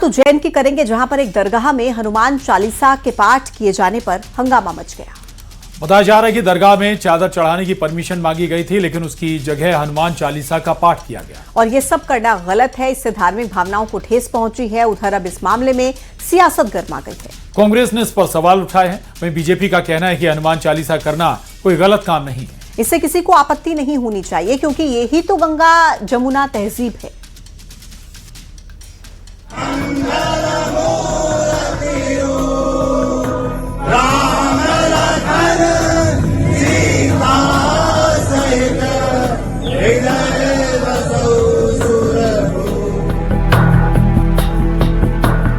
उज्जैन की करेंगे, जहां पर एक दरगाह में हनुमान चालीसा के पाठ किए जाने पर हंगामा मच गया। बताया जा रहा है कि दरगाह में चादर चढ़ाने की परमिशन मांगी गई थी, लेकिन उसकी जगह हनुमान चालीसा का पाठ किया गया और ये सब करना गलत है। इससे धार्मिक भावनाओं को ठेस पहुंची है। उधर अब इस मामले में सियासत गर्मा गई है। कांग्रेस ने इस पर सवाल उठाए हैं। वहीं बीजेपी का कहना है कि हनुमान चालीसा करना कोई गलत काम नहीं है। इससे किसी को आपत्ति नहीं होनी चाहिए, क्योंकि यही तो गंगा जमुना तहजीब है।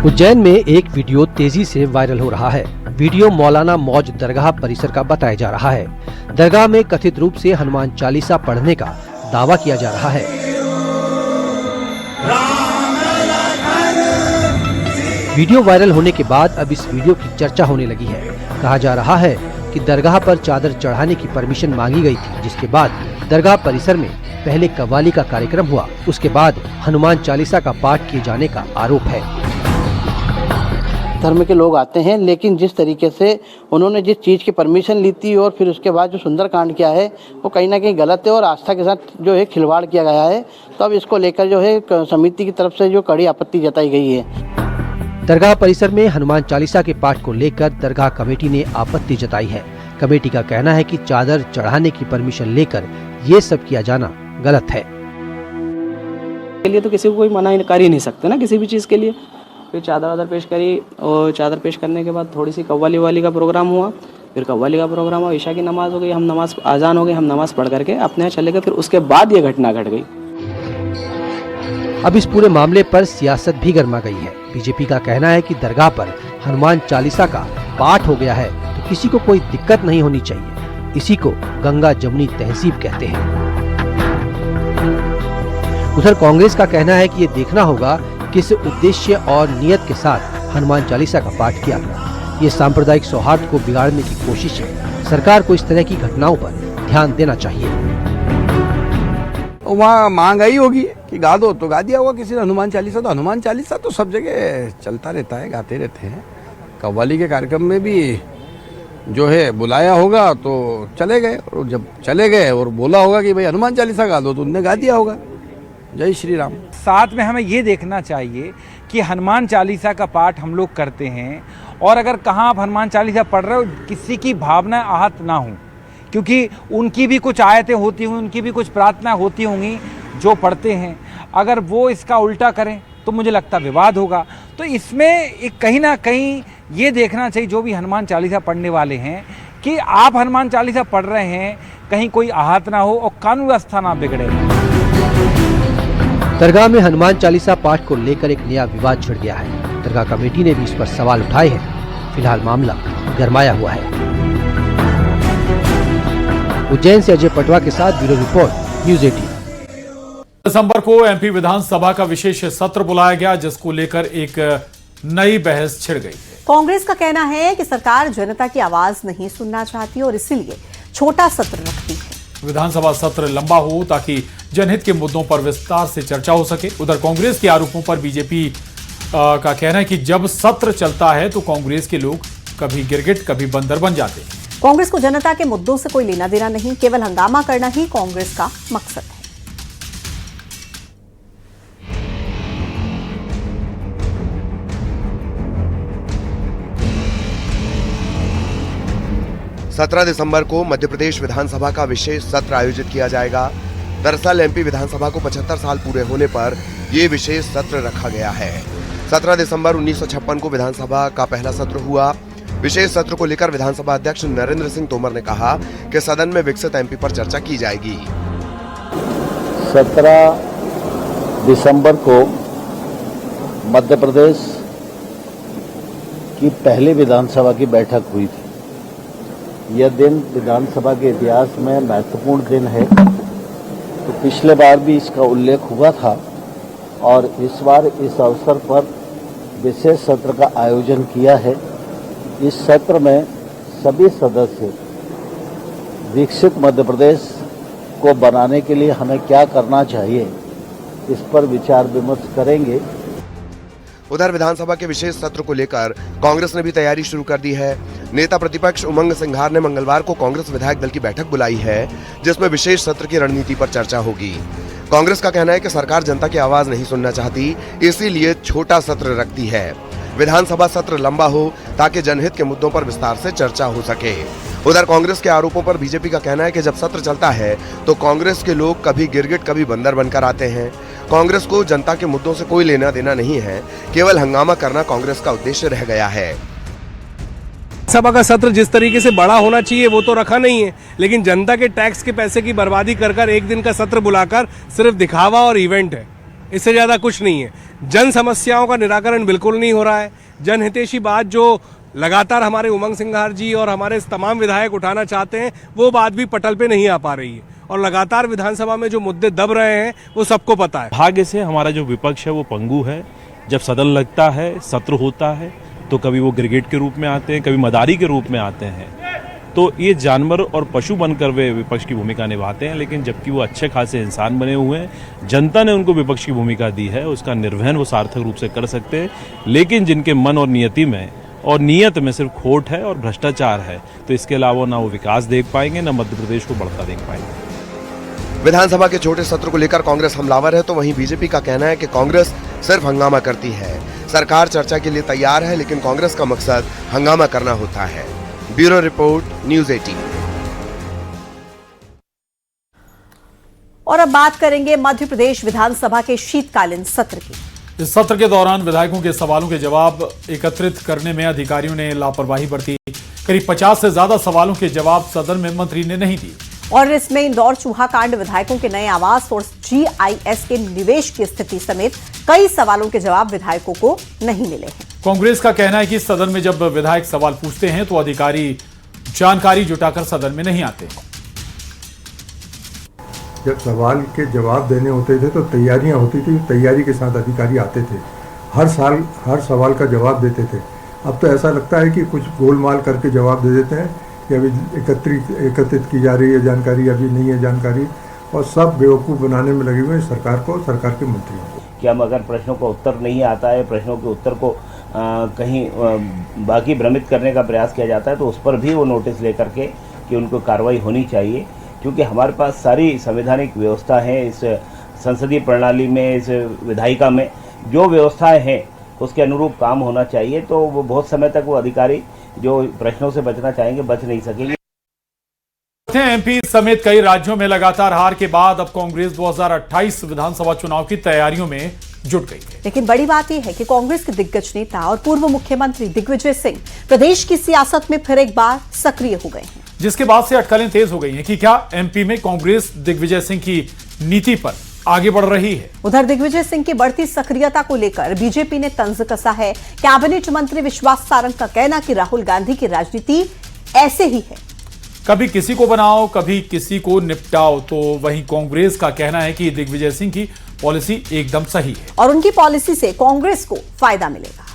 उज्जैन में एक वीडियो तेजी से वायरल हो रहा है। वीडियो मौलाना मौज दरगाह परिसर का बताया जा रहा है। दरगाह में कथित रूप से हनुमान चालीसा पढ़ने का दावा किया जा रहा है। वीडियो वायरल होने के बाद अब इस वीडियो की चर्चा होने लगी है। कहा जा रहा है कि दरगाह पर चादर चढ़ाने की परमिशन मांगी गई थी, जिसके बाद दरगाह परिसर में पहले कव्वाली का कार्यक्रम हुआ, उसके बाद हनुमान चालीसा का पाठ किए जाने का आरोप है। धर्म के लोग आते हैं, लेकिन जिस तरीके से उन्होंने जिस चीज़ की परमिशन ली थी और फिर उसके बाद जो सुंदरकांड किया है वो कहीं ना कहीं गलत है और आस्था के साथ जो है खिलवाड़ किया गया है। तो अब इसको लेकर जो है समिति की तरफ से जो कड़ी आपत्ति जताई गई है। दरगाह परिसर में हनुमान चालीसा के पाठ को लेकर दरगाह कमेटी ने आपत्ति जताई है। कमेटी का कहना है कि चादर चढ़ाने की परमिशन लेकर ये सब किया जाना गलत है। के लिए तो किसी को कोई मना कर ही नहीं सकते ना, किसी भी चीज़ के लिए। फिर चादर वादर पेश करी और चादर पेश करने के बाद थोड़ी सी कव्वाली वाली का प्रोग्राम हुआ। फिर कव्वाली का प्रोग्राम हुआ, ईशा की नमाज हो गई, हम नमाज आजान हो गई, हम नमाज पढ़ करके अपने यहाँ चले गए। फिर उसके बाद ये घटना घट गई। अब इस पूरे मामले पर सियासत भी गर्मा गई है। बीजेपी का कहना है कि दरगाह पर हनुमान चालीसा का पाठ हो गया है तो किसी को कोई दिक्कत नहीं होनी चाहिए। इसी को गंगा जमुनी तहजीब कहते हैं। उधर कांग्रेस का कहना है कि ये देखना होगा किस उद्देश्य और नियत के साथ हनुमान चालीसा का पाठ किया गया। ये सांप्रदायिक सौहार्द को बिगाड़ने की कोशिश है। सरकार को इस तरह की घटनाओं पर ध्यान देना चाहिए। वहाँ मांग आई होगी कि गा दो तो गा दिया होगा किसी ने हनुमान चालीसा। तो हनुमान चालीसा तो सब जगह चलता रहता है, गाते रहते हैं। कव्वाली के कार्यक्रम में भी जो है बुलाया होगा तो चले गए, और जब चले गए और बोला होगा कि भाई हनुमान चालीसा गा दो तो उनने गा दिया होगा। जय श्री राम। साथ में हमें ये देखना चाहिए कि हनुमान चालीसा का पाठ हम लोग करते हैं, और अगर कहाँ आप हनुमान चालीसा पढ़ रहे हो किसी की भावना आहत ना हो, क्योंकि उनकी भी कुछ आयतें होती होंगी, उनकी भी कुछ प्रार्थना होती होंगी जो पढ़ते हैं। अगर वो इसका उल्टा करें तो मुझे लगता विवाद होगा। तो इसमें एक कहीं ना कहीं ये देखना चाहिए जो भी हनुमान चालीसा पढ़ने वाले हैं कि आप हनुमान चालीसा पढ़ रहे हैं, कहीं कोई आहत ना हो और कानून व्यवस्था ना बिगड़े। दरगाह में हनुमान चालीसा पाठ को लेकर एक नया विवाद छिड़ गया है। दरगाह कमेटी ने भी इस पर सवाल उठाए हैं। फिलहाल मामला गरमाया हुआ है। उज्जैन से अजय पटवा के साथ ब्यूरो रिपोर्ट, न्यूज़ 18। दिसंबर को एमपी विधानसभा का विशेष सत्र बुलाया गया, जिसको लेकर एक नई बहस छिड़ गई है। कांग्रेस का कहना है कि सरकार जनता की आवाज नहीं सुनना चाहती और इसीलिए छोटा सत्र रखती है। विधानसभा सत्र लंबा हो ताकि जनहित के मुद्दों पर विस्तार से चर्चा हो सके। उधर कांग्रेस के आरोपों पर बीजेपी का कहना है कि जब सत्र चलता है तो कांग्रेस के लोग कभी गिरगिट कभी बंदर बन जाते हैं। कांग्रेस को जनता के मुद्दों से कोई लेना देना नहीं, केवल हंगामा करना ही कांग्रेस का मकसद है। सत्रह दिसंबर को मध्य प्रदेश विधानसभा का विशेष सत्र आयोजित किया जाएगा। दरअसल एमपी विधानसभा को 75 साल पूरे होने पर ये विशेष सत्र रखा गया है। 17 दिसंबर 1956 को विधानसभा का पहला सत्र हुआ। विशेष सत्र को लेकर विधानसभा अध्यक्ष नरेंद्र सिंह तोमर ने कहा कि सदन में विकसित एमपी पर चर्चा की जाएगी। 17 दिसंबर को मध्य प्रदेश की पहली विधानसभा की बैठक हुई थी। यह दिन विधानसभा के इतिहास में महत्वपूर्ण दिन है। तो पिछले बार भी इसका उल्लेख हुआ था और इस बार इस अवसर पर विशेष सत्र का आयोजन किया है। इस सत्र में सभी सदस्य विकसित मध्य प्रदेश को बनाने के लिए हमें क्या करना चाहिए, इस पर विचार विमर्श करेंगे। उधर विधानसभा के विशेष सत्र को लेकर कांग्रेस ने भी तैयारी शुरू कर दी है। नेता प्रतिपक्ष उमंग सिंघार ने मंगलवार को कांग्रेस विधायक दल की बैठक बुलाई है, जिसमें विशेष सत्र की रणनीति पर चर्चा होगी। कांग्रेस का कहना है कि सरकार जनता की आवाज नहीं सुनना चाहती, इसीलिए छोटा सत्र रखती है। विधानसभा सत्र लंबा हो ताकि जनहित के मुद्दों पर विस्तार से चर्चा हो सके। उधर कांग्रेस के आरोपों पर बीजेपी का कहना है कि जब सत्र चलता है तो कांग्रेस के लोग कभी गिरगिट कभी बंदर बनकर आते हैं। कांग्रेस को जनता के मुद्दों से कोई लेना देना नहीं है, केवल हंगामा करना कांग्रेस का उद्देश्य रह गया है। सभा का सत्र जिस तरीके से बड़ा होना चाहिए वो तो रखा नहीं है, लेकिन जनता के टैक्स के पैसे की बर्बादी कर एक दिन का सत्र बुलाकर सिर्फ दिखावा और इवेंट है, इससे ज्यादा कुछ नहीं है। जन समस्याओं का निराकरण बिल्कुल नहीं हो रहा है। जनहितैषी बात जो लगातार हमारे उमंग सिंघार जी और हमारे तमाम विधायक उठाना चाहते हैं, वो बात भी पटल पे नहीं आ पा रही है। और लगातार विधानसभा में जो मुद्दे दब रहे हैं वो सबको पता है। भाग्य से हमारा जो विपक्ष है वो पंगु है। जब सदन लगता है, सत्र होता है, तो कभी वो गिरगिट के रूप में आते हैं, कभी मदारी के रूप में आते हैं। तो ये जानवर और पशु बनकर वे विपक्ष की भूमिका निभाते हैं, लेकिन जबकि वो अच्छे खासे इंसान बने हुए हैं, जनता ने उनको विपक्ष की भूमिका दी है, उसका निर्वहन वो सार्थक रूप से कर सकते हैं। लेकिन जिनके मन और नियति में और नियत में सिर्फ खोट है और भ्रष्टाचार है, तो इसके अलावा ना वो विकास देख पाएंगे, ना मध्य प्रदेश को बढ़ता देख पाएंगे। विधानसभा के छोटे सत्र को लेकर कांग्रेस हमलावर है, तो वहीं बीजेपी का कहना है कि कांग्रेस सिर्फ हंगामा करती है। सरकार चर्चा के लिए तैयार है, लेकिन कांग्रेस का मकसद हंगामा करना होता है। Bureau report, news 18। और अब बात करेंगे मध्य प्रदेश विधानसभा के शीतकालीन सत्र की। इस सत्र के दौरान विधायकों के सवालों के जवाब एकत्रित करने में अधिकारियों ने लापरवाही बरती। करीब 50 से ज्यादा सवालों के जवाब सदन में मंत्री ने नहीं दिए। और इसमें इंदौर चूहा कांड, विधायकों के नए आवास और GIS के निवेश की स्थिति समेत कई सवालों के जवाब विधायकों को नहीं मिले हैं। कांग्रेस का कहना है कि सदन में जब विधायक सवाल पूछते हैं तो अधिकारी जानकारी जुटाकर सदन में नहीं आते। जब सवाल के जवाब देने होते थे तो तैयारियां होती थी, तैयारी के साथ अधिकारी आते थे, हर साल हर सवाल का जवाब देते थे। अब तो ऐसा लगता है कि कुछ गोलमाल करके जवाब दे देते हैं कि अभी एकत्रित की जा रही है जानकारी, अभी नहीं है जानकारी, और सब बेवकूफ़ बनाने में लगे हुए हैं सरकार को, सरकार के मंत्रियों को। कि हम अगर प्रश्नों का उत्तर नहीं आता है, प्रश्नों के उत्तर को कहीं बाकी भ्रमित करने का प्रयास किया जाता है, तो उस पर भी वो नोटिस लेकर के कि उनको कार्रवाई होनी चाहिए, क्योंकि हमारे पास सारी संवैधानिक व्यवस्था है। इस संसदीय प्रणाली में, इस विधायिका में जो व्यवस्थाएं हैं उसके अनुरूप काम होना चाहिए। तो वो बहुत समय तक वो अधिकारी जो प्रश्नों से बचना चाहेंगे बच नहीं सकेंगे। MP समेत कई राज्यों में लगातार हार के बाद अब कांग्रेस 2028 विधानसभा चुनाव की तैयारियों में जुट गई है। लेकिन बड़ी बात यह है कि कांग्रेस के दिग्गज नेता और पूर्व मुख्यमंत्री दिग्विजय सिंह प्रदेश की सियासत में फिर एक बार सक्रिय हो गए हैं, जिसके बाद से अटकलें तेज हो गई हैं कि क्या MP में कांग्रेस दिग्विजय सिंह की नीति पर आगे बढ़ रही है। उधर दिग्विजय सिंह की बढ़ती सक्रियता को लेकर बीजेपी ने तंज कसा है। कैबिनेट मंत्री विश्वास सारंग का कहना कि राहुल गांधी की राजनीति ऐसे ही है, कभी किसी को बनाओ, कभी किसी को निपटाओ। तो वहीं कांग्रेस का कहना है कि दिग्विजय सिंह की पॉलिसी एकदम सही है और उनकी पॉलिसी से कांग्रेस को फायदा मिलेगा।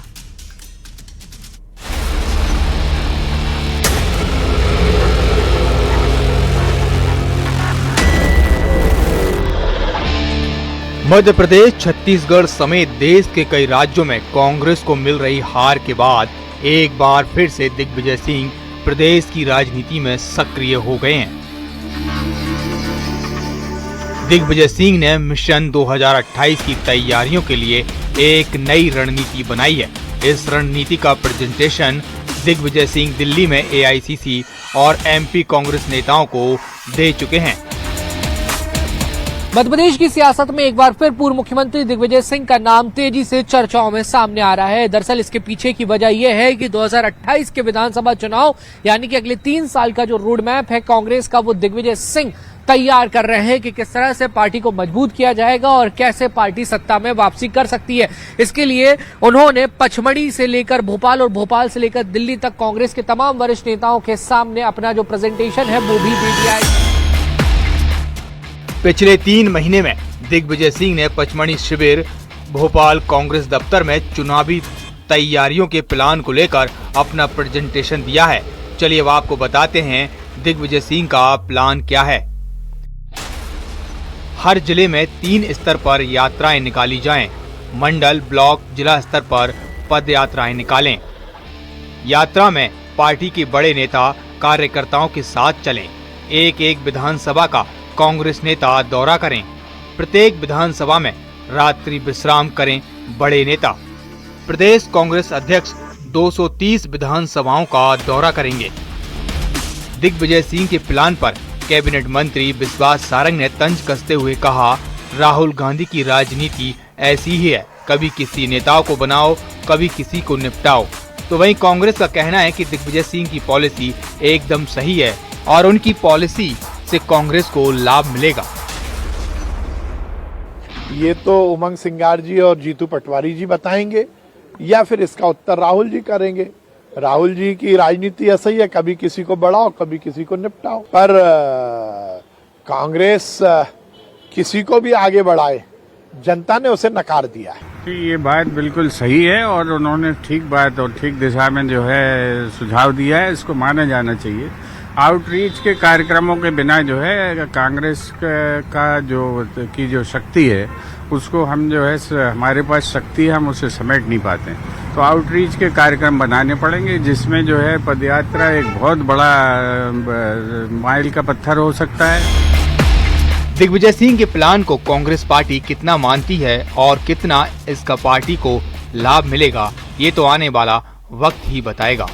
मध्य प्रदेश, छत्तीसगढ़ समेत देश के कई राज्यों में कांग्रेस को मिल रही हार के बाद एक बार फिर से दिग्विजय सिंह प्रदेश की राजनीति में सक्रिय हो गए हैं। दिग्विजय सिंह ने मिशन 2028 की तैयारियों के लिए एक नई रणनीति बनाई है। इस रणनीति का प्रेजेंटेशन दिग्विजय सिंह दिल्ली में AICC और MP कांग्रेस नेताओं को दे चुके हैं। मध्य प्रदेश की सियासत में एक बार फिर पूर्व मुख्यमंत्री दिग्विजय सिंह का नाम तेजी से चर्चाओं में सामने आ रहा है। दरअसल इसके पीछे की वजह यह है कि 2028 के विधानसभा चुनाव यानी कि अगले 3 साल का जो रोड मैप है कांग्रेस का, वो दिग्विजय सिंह तैयार कर रहे हैं कि किस तरह से पार्टी को मजबूत किया जाएगा और कैसे पार्टी सत्ता में वापसी कर सकती है। इसके लिए उन्होंने पचमढ़ी से लेकर भोपाल और भोपाल से लेकर दिल्ली तक कांग्रेस के तमाम वरिष्ठ नेताओं के सामने अपना जो प्रेजेंटेशन है वो भी दे दिया है। पिछले 3 महीने में दिग्विजय सिंह ने पचमढ़ी शिविर, भोपाल कांग्रेस दफ्तर में चुनावी तैयारियों के प्लान को लेकर अपना प्रेजेंटेशन दिया है। चलिए अब आपको बताते हैं दिग्विजय सिंह का प्लान क्या है। हर जिले में 3 स्तर पर यात्राएं निकाली जाएं। मंडल, ब्लॉक, जिला स्तर पर पद यात्राएं निकालें। यात्रा में पार्टी के बड़े नेता कार्यकर्ताओं के साथ चलें। एक एक विधानसभा का कांग्रेस नेता दौरा करें। प्रत्येक विधानसभा में रात्रि विश्राम करें बड़े नेता। प्रदेश कांग्रेस अध्यक्ष 230 विधानसभाओं का दौरा करेंगे। दिग्विजय सिंह के प्लान पर कैबिनेट मंत्री विश्वास सारंग ने तंज कसते हुए कहा, राहुल गांधी की राजनीति ऐसी ही है, कभी किसी नेताओं को बनाओ, कभी किसी को निपटाओ। तो वहीं कांग्रेस का कहना है कि दिग्विजय सिंह की पॉलिसी एकदम सही है और उनकी पॉलिसी से कांग्रेस को लाभ मिलेगा। ये तो उमंग सिंगार जी और जीतू पटवारी जी बताएंगे या फिर इसका उत्तर राहुल जी करेंगे। राहुल जी की राजनीति ऐसा ही है, कभी किसी को बढ़ाओ, कभी किसी को निपटाओ। पर कांग्रेस किसी को भी आगे बढ़ाए, जनता ने उसे नकार दिया है। ये बात बिल्कुल सही है और उन्होंने ठीक बात और ठीक दिशा में जो है सुझाव दिया है, इसको माना जाना चाहिए। आउटरीच के कार्यक्रमों के बिना जो है कांग्रेस का जो शक्ति है उसको हम जो है हमारे पास शक्ति है, हम उसे समेट नहीं पाते। तो आउटरीच के कार्यक्रम बनाने पड़ेंगे जिसमें जो है पदयात्रा एक बहुत बड़ा माइल का पत्थर हो सकता है। दिग्विजय सिंह के प्लान को कांग्रेस पार्टी कितना मानती है और कितना इसका पार्टी को लाभ मिलेगा, ये तो आने वाला वक्त ही बताएगा।